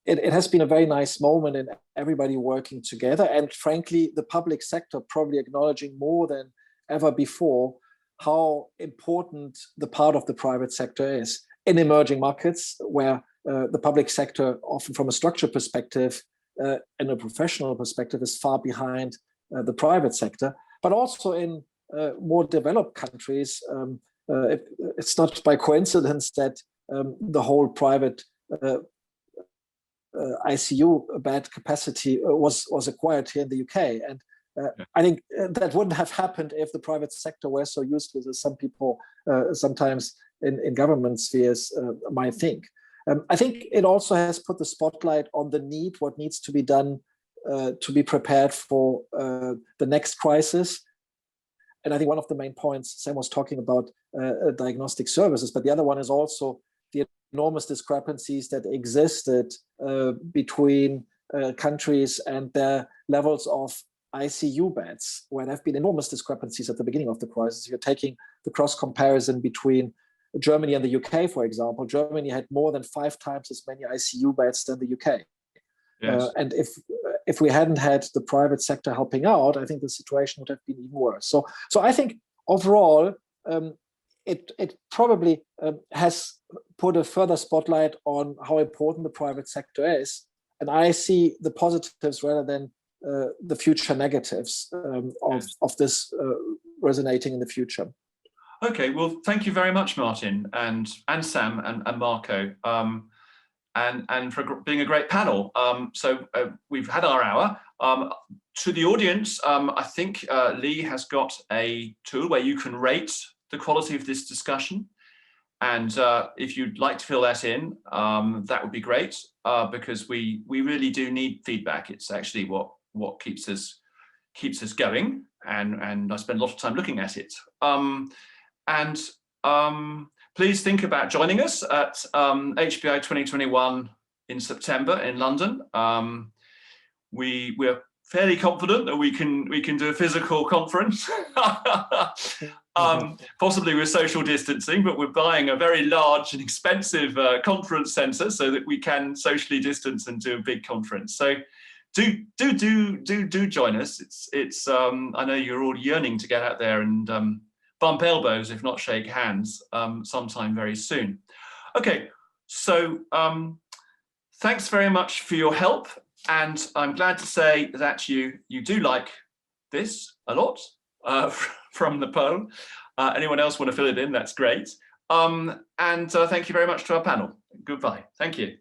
it has been a very nice moment in everybody working together. And frankly, the public sector probably acknowledging more than ever before how important the part of the private sector is in emerging markets, where the public sector, often from a structure perspective and a professional perspective, is far behind the private sector, but also in more developed countries. It's not by coincidence that the whole private ICU bed capacity was acquired here in the UK. And I think that wouldn't have happened if the private sector were so useless as some people sometimes in government spheres might think. I think it also has put the spotlight on the need, what needs to be done to be prepared for the next crisis. And I think one of the main points, Sam was talking about diagnostic services, but the other one is also the enormous discrepancies that existed between countries and their levels of ICU beds, where there have been enormous discrepancies at the beginning of the crisis. You're taking the cross comparison between Germany and the UK, for example. Germany had more than 5 times as many ICU beds than the UK. Yes. And if we hadn't had the private sector helping out, I think the situation would have been even worse. So I think overall, it probably has put a further spotlight on how important the private sector is. And I see the positives rather than the future negatives of this resonating in the future. Okay, well, thank you very much, Martin and Sam and Marco. and for being a great panel. So we've had our hour. To the audience, I think Lee has got a tool where you can rate the quality of this discussion. And if you'd like to fill that in, that would be great, because we really do need feedback. It's actually what keeps us going, and I spend a lot of time looking at it. Please think about joining us at HPI 2021 in September in London. We're fairly confident that we can do a physical conference, possibly with social distancing, but we're buying a very large and expensive conference centre so that we can socially distance and do a big conference. So do join us. It's I know you're all yearning to get out there and bump elbows, if not shake hands, sometime very soon. Okay, so thanks very much for your help, and I'm glad to say that you do like this a lot from the poll. Anyone else want to fill it in? That's great. And thank you very much to our panel. Goodbye. Thank you.